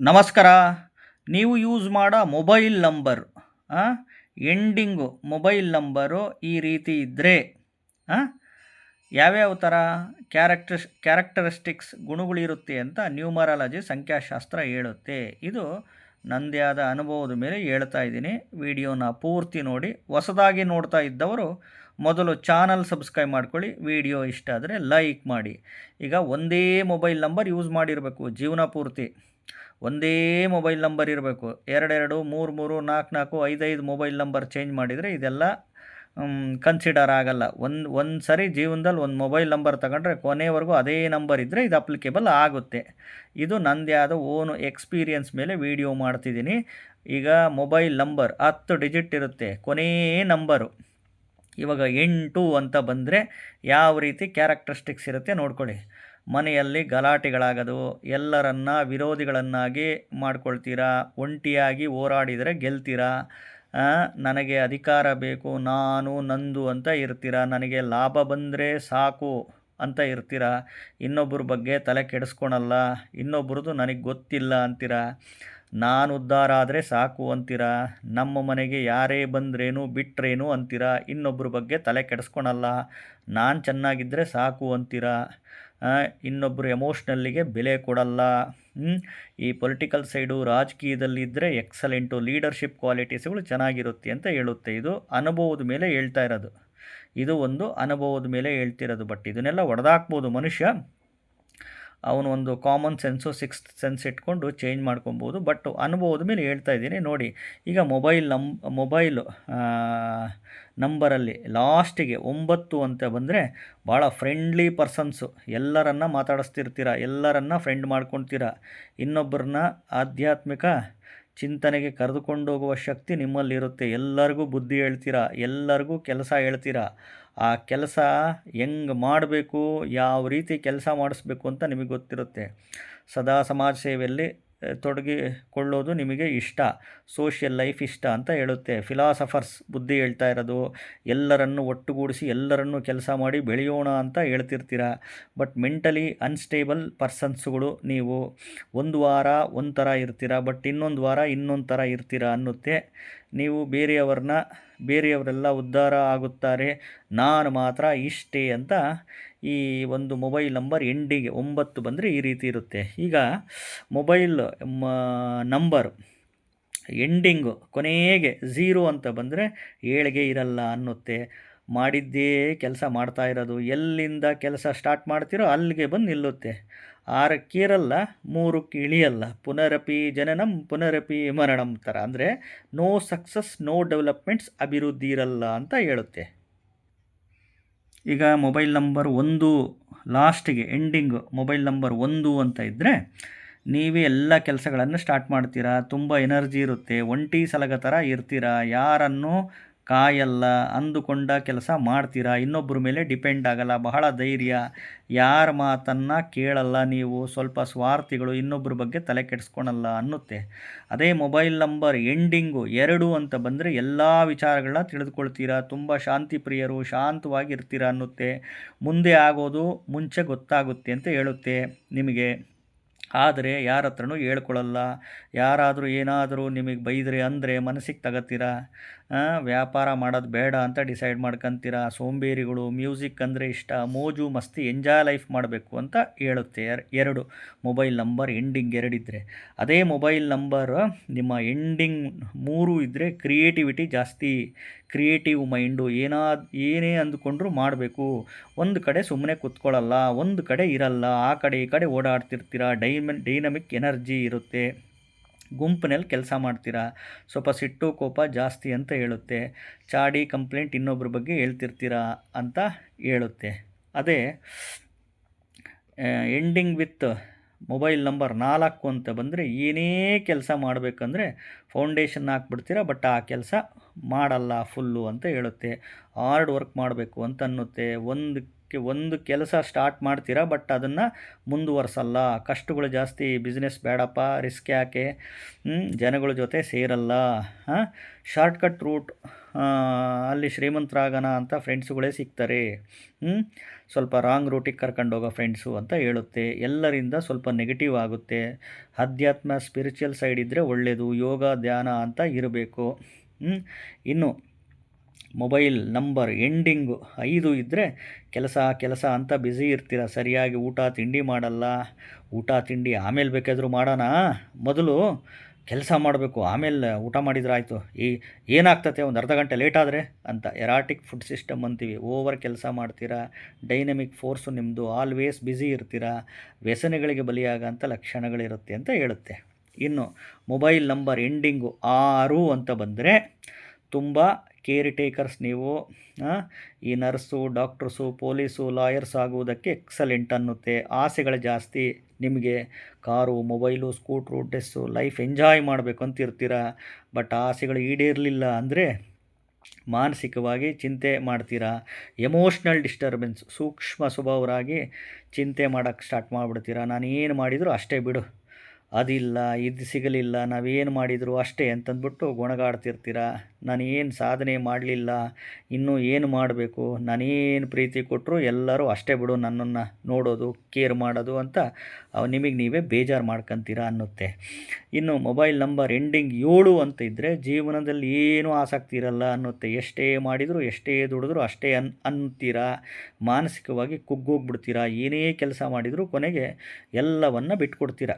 ನಮಸ್ಕಾರ. ನೀವು ಯೂಸ್ ಮಾಡೋ mobile number ending mobile number ಈ ರೀತಿ ಇದ್ದರೆ ಯಾವ್ಯಾವ ಥರ ಕ್ಯಾರೆಕ್ಟರಿಸ್ಟಿಕ್ಸ್ ಗುಣಗಳಿರುತ್ತೆ ಅಂತ ನ್ಯೂಮರಾಲಜಿ ಸಂಖ್ಯಾಶಾಸ್ತ್ರ ಹೇಳುತ್ತೆ. ಇದು ನನ್ನದೇ ಆದ ಅನುಭವದ ಮೇಲೆ ಹೇಳ್ತಾ ಇದ್ದೀನಿ. ವಿಡಿಯೋನ ಪೂರ್ತಿ ನೋಡಿ. ಹೊಸದಾಗಿ ನೋಡ್ತಾ ಇದ್ದವರು ಮೊದಲು ಚಾನಲ್ ಸಬ್ಸ್ಕ್ರೈಬ್ ಮಾಡ್ಕೊಳ್ಳಿ. ವಿಡಿಯೋ ಇಷ್ಟ ಆದರೆ ಲೈಕ್ ಮಾಡಿ. ಈಗ ಒಂದೇ ಮೊಬೈಲ್ ನಂಬರ್ ಯೂಸ್ ಮಾಡಿರಬೇಕು ಜೀವನ ಪೂರ್ತಿ. ಒಂದೇ ಮೊಬೈಲ್ ನಂಬರ್ ಇರಬೇಕು. 2 3 3 4 4 5 ಮೊಬೈಲ್ ನಂಬರ್ ಚೇಂಜ್ ಮಾಡಿದರೆ ಇದೆಲ್ಲ ಕನ್ಸಿಡರ್ ಆಗಲ್ಲ. ಒಂದು ಸರಿ ಜೀವನದಲ್ಲಿ ಒಂದು ಮೊಬೈಲ್ ನಂಬರ್ ತಗೊಂಡ್ರೆ ಕೊನೆವರೆಗೂ ಅದೇ ನಂಬರ್ ಇದ್ದರೆ ಇದು ಅಪ್ಲಿಕೇಬಲ್ ಆಗುತ್ತೆ. ಇದು ನನ್ನದೇ ಆದ ಓನು ಎಕ್ಸ್ಪೀರಿಯನ್ಸ್ ಮೇಲೆ ವಿಡಿಯೋ ಮಾಡ್ತಿದ್ದೀನಿ. ಈಗ ಮೊಬೈಲ್ ನಂಬರ್ 10 ಡಿಜಿಟ್ ಇರುತ್ತೆ, ಕೊನೇ ನಂಬರು. ಇವಾಗ 8 ಅಂತ ಬಂದರೆ ಯಾವ ರೀತಿ ಕ್ಯಾರೆಕ್ಟರಿಸ್ಟಿಕ್ಸ್ ಇರುತ್ತೆ ನೋಡ್ಕೊಳ್ಳಿ. ಮನೆಯಲ್ಲಿ ಗಲಾಟೆಗಳಾಗೋದು, ಎಲ್ಲರನ್ನ ವಿರೋಧಿಗಳನ್ನಾಗಿ ಮಾಡ್ಕೊಳ್ತೀರಾ, ಒಂಟಿಯಾಗಿ ಹೋರಾಡಿದರೆ ಗೆಲ್ತೀರಾ, ನನಗೆ ಅಧಿಕಾರ ಬೇಕು, ನಾನು ನಂದು ಅಂತ ಇರ್ತೀರಾ, ನನಗೆ ಲಾಭ ಬಂದರೆ ಸಾಕು ಅಂತ ಇರ್ತೀರಾ, ಇನ್ನೊಬ್ಬರ ಬಗ್ಗೆ ತಲೆ ಕೆಡಿಸ್ಕೊಳಲ್ಲ, ಇನ್ನೊಬ್ರದ್ದು ನನಗೆ ಗೊತ್ತಿಲ್ಲ ಅಂತೀರಾ, ನಾನು ಉದ್ಧಾರ ಆದರೆ ಸಾಕು ಅಂತೀರಾ, ನಮ್ಮ ಮನೆಗೆ ಯಾರೇ ಬಂದ್ರೇನು ಬಿಟ್ರೇನು ಅಂತೀರಾ, ಇನ್ನೊಬ್ಬರ ಬಗ್ಗೆ ತಲೆ ಕೆಡಿಸ್ಕೊಳಲ್ಲ, ನಾನು ಚೆನ್ನಾಗಿದ್ದರೆ ಸಾಕು ಅಂತೀರಾ, ಇನ್ನೊಬ್ಬರು ಎಮೋಷ್ನಲ್ಲಿಗೆ ಬೆಲೆ ಕೊಡಲ್ಲ. ಈ ಪೊಲಿಟಿಕಲ್ ಸೈಡು ರಾಜಕೀಯದಲ್ಲಿದ್ದರೆ ಎಕ್ಸಲೆಂಟು, ಲೀಡರ್ಶಿಪ್ ಕ್ವಾಲಿಟೀಸ್ಗಳು ಚೆನ್ನಾಗಿರುತ್ತೆ ಅಂತ ಹೇಳುತ್ತೆ. ಇದು ಅನುಭವದ ಮೇಲೆ ಹೇಳ್ತಾ ಇರೋದು. ಇದು ಒಂದು ಅನುಭವದ ಮೇಲೆ ಹೇಳ್ತಿರೋದು. ಬಟ್ ಇದನ್ನೆಲ್ಲ ಹೊಡೆದಾಕ್ಬೋದು ಮನುಷ್ಯ. ಅವನು ಒಂದು ಕಾಮನ್ ಸೆನ್ಸು, ಸಿಕ್ಸ್ತ್ ಸೆನ್ಸ್ ಇಟ್ಕೊಂಡು ಚೇಂಜ್ ಮಾಡ್ಕೊಬೋದು. ಬಟ್ ಅನುಭವದ ಮೇಲೆ ಹೇಳ್ತಾ ಇದ್ದೀನಿ ನೋಡಿ. ಈಗ ಮೊಬೈಲು ನಂಬರಲ್ಲಿ ಲಾಸ್ಟಿಗೆ 9 ಅಂತ ಬಂದರೆ ಭಾಳ ಫ್ರೆಂಡ್ಲಿ ಪರ್ಸನ್ಸು. ಎಲ್ಲರನ್ನ ಮಾತಾಡಿಸ್ತಿರ್ತೀರ, ಎಲ್ಲರನ್ನ ಫ್ರೆಂಡ್ ಮಾಡ್ಕೊಳ್ತೀರ, ಇನ್ನೊಬ್ಬರನ್ನ ಆಧ್ಯಾತ್ಮಿಕ ಚಿಂತನೆಗೆ ಕರೆದುಕೊಂಡು ಹೋಗುವ ಶಕ್ತಿ ನಿಮ್ಮಲ್ಲಿರುತ್ತೆ. ಎಲ್ಲರಿಗೂ ಬುದ್ಧಿ ಹೇಳ್ತೀರಾ, ಎಲ್ಲರಿಗೂ ಕೆಲಸ ಹೇಳ್ತೀರಾ. ಆ ಕೆಲಸ ಹೆಂಗೆ ಮಾಡಬೇಕು, ಯಾವ ರೀತಿ ಕೆಲಸ ಮಾಡಿಸ್ಬೇಕು ಅಂತ ನಿಮಗೆ ಗೊತ್ತಿರುತ್ತೆ. ಸದಾ ಸಮಾಜ ಸೇವೆಯಲ್ಲಿ ತೊಡಗಿಕೊಳ್ಳೋದು ನಿಮಗೆ ಇಷ್ಟ, ಸೋಷಿಯಲ್ ಲೈಫ್ ಇಷ್ಟ ಅಂತ ಹೇಳುತ್ತೆ. ಫಿಲಾಸಫರ್ಸ್ ಬುದ್ಧಿ ಹೇಳ್ತಾ ಇರೋದು, ಎಲ್ಲರನ್ನು ಒಟ್ಟುಗೂಡಿಸಿ ಎಲ್ಲರನ್ನು ಕೆಲಸ ಮಾಡಿ ಬೆಳೆಯೋಣ ಅಂತ ಹೇಳ್ತಿರ್ತೀರ. ಬಟ್ ಮೆಂಟಲಿ ಅನ್ಸ್ಟೇಬಲ್ ಪರ್ಸನ್ಸ್ಗಳು ನೀವು. ಒಂದು ವಾರ ಒಂದು ಥರ ಇರ್ತೀರ, ಬಟ್ ಇನ್ನೊಂದು ವಾರ ಇನ್ನೊಂದು ಥರ ಇರ್ತೀರ ಅನ್ನುತ್ತೆ. ನೀವು ಬೇರೆಯವರೆಲ್ಲ ಉದ್ಧಾರ ಆಗುತ್ತಾರೆ, ನಾನು ಮಾತ್ರ ಇಷ್ಟೇ ಅಂತ ಈ ಒಂದು ಮೊಬೈಲ್ ನಂಬರ್ ಎಂಡಿಗೆ 9 ಬಂದರೆ ಈ ರೀತಿ ಇರುತ್ತೆ. ಈಗ ಮೊಬೈಲ್ ನಂಬರ್ ಎಂಡಿಂಗು ಕೊನೆಗೆ 0 ಅಂತ ಬಂದರೆ ಏಳಿಗೆ ಇರಲ್ಲ ಅನ್ನುತ್ತೆ. ಮಾಡಿದ್ದೇ ಕೆಲಸ ಮಾಡ್ತಾ ಇರೋದು, ಎಲ್ಲಿಂದ ಕೆಲಸ ಸ್ಟಾರ್ಟ್ ಮಾಡ್ತೀರೋ ಅಲ್ಲಿಗೆ ಬಂದು ನಿಲ್ಲುತ್ತೆ. 6ಕ್ಕೆ ಇರಲ್ಲ, 3ಕ್ಕೆ ಇಳಿಯಲ್ಲ. ಪುನರಪಿ ಜನನಂ ಪುನರಪಿ ಮರಣಂ ಥರ. ಅಂದರೆ ನೋ ಸಕ್ಸಸ್, ನೋ ಡೆವಲಪ್ಮೆಂಟ್ಸ್, ಅಭಿವೃದ್ಧಿ ಇರಲ್ಲ ಅಂತ ಹೇಳುತ್ತೆ. ಈಗ ಮೊಬೈಲ್ ನಂಬರ್ 1 ಲಾಸ್ಟಿಗೆ ಎಂಡಿಂಗು ಮೊಬೈಲ್ ನಂಬರ್ 1 ಅಂತ ಇದ್ದರೆ ನೀವೇ ಎಲ್ಲ ಕೆಲಸಗಳನ್ನು ಸ್ಟಾರ್ಟ್ ಮಾಡ್ತೀರಾ. ತುಂಬ ಎನರ್ಜಿ ಇರುತ್ತೆ, ಒಂಟಿ ಸಲಗ ಥರ ಇರ್ತೀರಾ, ಯಾರನ್ನು ಕಾಯಲ್ಲ, ಅಂದುಕೊಂಡ ಕೆಲಸ ಮಾಡ್ತೀರಾ, ಇನ್ನೊಬ್ಬರ ಮೇಲೆ ಡಿಪೆಂಡ್ ಆಗಲ್ಲ, ಬಹಳ ಧೈರ್ಯ, ಯಾರ ಮಾತನ್ನು ಕೇಳಲ್ಲ ನೀವು, ಸ್ವಲ್ಪ ಸ್ವಾರ್ಥಿಗಳು, ಇನ್ನೊಬ್ಬರ ಬಗ್ಗೆ ತಲೆ ಕೆಡಿಸ್ಕೊಳಲ್ಲ ಅನ್ನುತ್ತೆ. ಅದೇ ಮೊಬೈಲ್ ನಂಬರ್ ಎಂಡಿಂಗು 2 ಅಂತ ಬಂದರೆ ಎಲ್ಲ ವಿಚಾರಗಳನ್ನ ತಿಳಿದುಕೊಳ್ತೀರಾ, ತುಂಬ ಶಾಂತಿ ಪ್ರಿಯರು, ಶಾಂತವಾಗಿರ್ತೀರ ಅನ್ನುತ್ತೆ. ಮುಂದೆ ಆಗೋದು ಮುಂಚೆ ಗೊತ್ತಾಗುತ್ತೆ ಅಂತ ಹೇಳುತ್ತೆ ನಿಮಗೆ. ಆದರೆ ಯಾರ ಹತ್ರನೂ ಹೇಳ್ಕೊಳ್ಳಲ್ಲ. ಯಾರಾದರೂ ಏನಾದರೂ ನಿಮಗೆ ಬೈದರೆ ಅಂದರೆ ಮನಸ್ಸಿಗೆ ತಗೋತೀರ. ವ್ಯಾಪಾರ ಮಾಡೋದು ಬೇಡ ಅಂತ ಡಿಸೈಡ್ ಮಾಡ್ಕೊತೀರ. ಸೋಂಬೇರಿಗಳು, ಮ್ಯೂಸಿಕ್ ಅಂದರೆ ಇಷ್ಟ, ಮೋಜು ಮಸ್ತಿ, ಎಂಜಾಯ್ ಲೈಫ್ ಮಾಡಬೇಕು ಅಂತ ಹೇಳುತ್ತೆ. 2 ಮೊಬೈಲ್ ನಂಬರ್ ಎಂಡಿಂಗ್ 2 ಇದ್ದರೆ. ಅದೇ ಮೊಬೈಲ್ ನಂಬರ್ ನಿಮ್ಮ ಎಂಡಿಂಗ್ 3 ಇದ್ದರೆ ಕ್ರಿಯೇಟಿವಿಟಿ ಜಾಸ್ತಿ, ಕ್ರಿಯೇಟಿವ್ ಮೈಂಡು, ಏನೇ ಅಂದುಕೊಂಡ್ರೂ ಮಾಡಬೇಕು. ಒಂದು ಕಡೆ ಸುಮ್ಮನೆ ಕೂತ್ಕೊಳ್ಳಲ್ಲ, ಒಂದು ಕಡೆ ಇರಲ್ಲ, ಆ ಕಡೆ ಈ ಕಡೆ ಓಡಾಡ್ತಿರ್ತೀರ. ಡೈನಮಿಕ್ ಎನರ್ಜಿ ಇರುತ್ತೆ, ಗುಂಪಿನಲ್ಲಿ ಕೆಲಸ ಮಾಡ್ತೀರಾ, ಸ್ವಲ್ಪ ಸಿಟ್ಟು ಕೋಪ ಜಾಸ್ತಿ ಅಂತ ಹೇಳುತ್ತೆ. ಚಾಡಿ ಕಂಪ್ಲೇಂಟ್ ಇನ್ನೊಬ್ಬರ ಬಗ್ಗೆ ಹೇಳ್ತಿರ್ತೀರಾ ಅಂತ ಹೇಳುತ್ತೆ. ಅದೇ ಎಂಡಿಂಗ್ ವಿತ್ ಮೊಬೈಲ್ ನಂಬರ್ 4 ಅಂತ ಬಂದರೆ ಏನೇ ಕೆಲಸ ಮಾಡಬೇಕಂದ್ರೆ ಫೌಂಡೇಶನ್ ಹಾಕ್ಬಿಡ್ತೀರಾ, ಬಟ್ ಆ ಕೆಲಸ ಮಾಡಲ್ಲ ಫುಲ್ಲು ಅಂತ ಹೇಳುತ್ತೆ. ಹಾರ್ಡ್ ವರ್ಕ್ ಮಾಡಬೇಕು ಅಂತ ಅನ್ನುತ್ತೆ. ಒಂದು ಕೆಲಸ ಸ್ಟಾರ್ಟ್ ಮಾಡ್ತೀರಾ, ಬಟ್ ಅದನ್ನು ಮುಂದುವರ್ಸಲ್ಲ, ಕಷ್ಟಗಳು ಜಾಸ್ತಿ, ಬಿಸ್ನೆಸ್ ಬೇಡಪ್ಪ, ರಿಸ್ಕ್ ಯಾಕೆ, ಜನಗಳ ಜೊತೆ ಸೇರಲ್ಲ, ಶಾರ್ಟ್ಕಟ್ ರೂಟ್ ಅಲ್ಲಿ ಶ್ರೀಮಂತರಾಗೋಣ ಅಂತ ಫ್ರೆಂಡ್ಸುಗಳೇ ಸಿಗ್ತಾರೆ. ಸ್ವಲ್ಪ ರಾಂಗ್ ರೂಟಿಗೆ ಕರ್ಕೊಂಡೋಗೋ ಫ್ರೆಂಡ್ಸು ಅಂತ ಹೇಳುತ್ತೆ. ಎಲ್ಲರಿಂದ ಸ್ವಲ್ಪ ನೆಗೆಟಿವ್ ಆಗುತ್ತೆ. ಅಧ್ಯಾತ್ಮ ಸ್ಪಿರಿಚುವಲ್ ಸೈಡ್ ಇದ್ದರೆ ಒಳ್ಳೆಯದು. ಯೋಗ ಧ್ಯಾನ ಅಂತ ಇರಬೇಕು. ಇನ್ನು ಮೊಬೈಲ್ ನಂಬರ್ ಎಂಡಿಂಗು 5 ಇದ್ದರೆ ಕೆಲಸ ಅಂತ ಬ್ಯುಸಿ ಇರ್ತೀರ. ಸರಿಯಾಗಿ ಊಟ ತಿಂಡಿ ಮಾಡಲ್ಲ. ಊಟ ತಿಂಡಿ ಆಮೇಲೆ ಬೇಕಾದರೂ ಮಾಡೋಣ, ಮೊದಲು ಕೆಲಸ ಮಾಡಬೇಕು, ಆಮೇಲೆ ಊಟ ಮಾಡಿದ್ರೆ ಆಯಿತು. ಏನಾಗ್ತತೆ ಒಂದು ಅರ್ಧ ಗಂಟೆ ಲೇಟ್ ಆದರೆ ಅಂತ. ಎರಾಟಿಕ್ ಫುಡ್ ಸಿಸ್ಟಮ್ ಅಂತೀವಿ. ಓವರ್ ಕೆಲಸ ಮಾಡ್ತೀರಾ. ಡೈನಮಿಕ್ ಫೋರ್ಸು ನಿಮ್ಮದು. ಆಲ್ವೇಸ್ ಬ್ಯುಸಿ ಇರ್ತೀರಾ. ವ್ಯಸನಗಳಿಗೆ ಬಲಿಯಾಗೋಂಥ ಲಕ್ಷಣಗಳಿರುತ್ತೆ ಅಂತ ಹೇಳುತ್ತೆ. ಇನ್ನು ಮೊಬೈಲ್ ನಂಬರ್ ಎಂಡಿಂಗು 6 ಅಂತ ಬಂದರೆ ತುಂಬ ಕೇರ್ ಟೇಕರ್ಸ್ ನೀವು. ಈ ನರ್ಸು, ಡಾಕ್ಟ್ರಸು, ಪೊಲೀಸು, ಲಾಯರ್ಸ್ ಆಗುವುದಕ್ಕೆ ಎಕ್ಸಲೆಂಟ್ ಅನ್ನುತ್ತೆ. ಆಸೆಗಳು ಜಾಸ್ತಿ ನಿಮಗೆ. Car, mobile, scooter, dress, life enjoy ಮಾಡಬೇಕು ಅಂತಿರ್ತೀರ. ಬಟ್ ಆಸೆಗಳು ಈಡೇರಲಿಲ್ಲ ಅಂದರೆ ಮಾನಸಿಕವಾಗಿ ಚಿಂತೆ ಮಾಡ್ತೀರಾ. ಎಮೋಷ್ನಲ್ ಡಿಸ್ಟರ್ಬೆನ್ಸ್, ಸೂಕ್ಷ್ಮ ಸ್ವಭಾವರಾಗಿ ಚಿಂತೆ ಮಾಡೋಕ್ಕೆ ಸ್ಟಾರ್ಟ್ ಮಾಡಿಬಿಡ್ತೀರಾ. ನಾನು ಏನು ಮಾಡಿದರೂ ಅಷ್ಟೇ ಬಿಡು, ಅದಿಲ್ಲ ಇದು ಸಿಗಲಿಲ್ಲ, ನಾವೇನು ಮಾಡಿದರೂ ಅಷ್ಟೇ ಅಂತಂದ್ಬಿಟ್ಟು ಗೊಣಗಾಡ್ತಿರ್ತೀರ. ನಾನು ಏನು ಸಾಧನೆ ಮಾಡಲಿಲ್ಲ, ಇನ್ನೂ ಏನು ಮಾಡಬೇಕು, ನಾನೇನು ಪ್ರೀತಿ ಕೊಟ್ಟರು ಎಲ್ಲರೂ ಅಷ್ಟೇ ಬಿಡು ನನ್ನನ್ನು ನೋಡೋದು, ಕೇರ್ ಮಾಡೋದು ಅಂತ ನಿಮಗೆ ನೀವೇ ಬೇಜಾರು ಮಾಡ್ಕೊತೀರ ಅನ್ನುತ್ತೆ. ಇನ್ನು ಮೊಬೈಲ್ ನಂಬರ್ ಎಂಡಿಂಗ್ 7 ಅಂತ ಇದ್ದರೆ ಜೀವನದಲ್ಲಿ ಏನೂ ಆಸಕ್ತಿ ಇರಲ್ಲ ಅನ್ನುತ್ತೆ. ಎಷ್ಟೇ ಮಾಡಿದರೂ ಎಷ್ಟೇ ದುಡಿದ್ರೂ ಅಷ್ಟೇ ಅಂತೀರಾ. ಮಾನಸಿಕವಾಗಿ ಕುಗ್ಗೋಗ್ಬಿಡ್ತೀರಾ. ಏನೇ ಕೆಲಸ ಮಾಡಿದರೂ ಕೊನೆಗೆ ಎಲ್ಲವನ್ನು ಬಿಟ್ಕೊಡ್ತೀರ.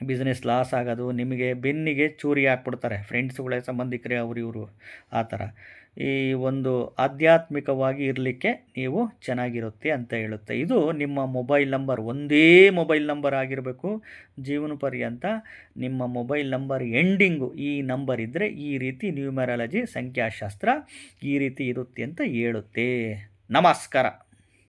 ಬಿಸ್ನೆಸ್ ಲಾಸ್ ಆಗೋದು, ನಿಮಗೆ ಬೆನ್ನಿಗೆ ಚೂರಿ ಹಾಕ್ಬಿಡ್ತಾರೆ ಫ್ರೆಂಡ್ಸ್ಗಳೇ, ಸಂಬಂಧಿಕರೇ, ಇವರು ಆ ಥರ. ಈ ಒಂದು ಆಧ್ಯಾತ್ಮಿಕವಾಗಿ ಇರಲಿಕ್ಕೆ ನೀವು ಚೆನ್ನಾಗಿರುತ್ತೆ ಅಂತ ಹೇಳುತ್ತೆ. ಇದು ನಿಮ್ಮ ಮೊಬೈಲ್ ನಂಬರ್. ಒಂದೇ ಮೊಬೈಲ್ ನಂಬರ್ ಆಗಿರಬೇಕು ಜೀವನ ಪರ್ಯಂತ. ನಿಮ್ಮ ಮೊಬೈಲ್ ನಂಬರ್ ಎಂಡಿಂಗು ಈ ನಂಬರ್ ಇದ್ದರೆ ಈ ರೀತಿ ನ್ಯೂಮರಾಲಜಿ ಸಂಖ್ಯಾಶಾಸ್ತ್ರ ಈ ರೀತಿ ಇರುತ್ತೆ ಅಂತ ಹೇಳುತ್ತೆ. ನಮಸ್ಕಾರ.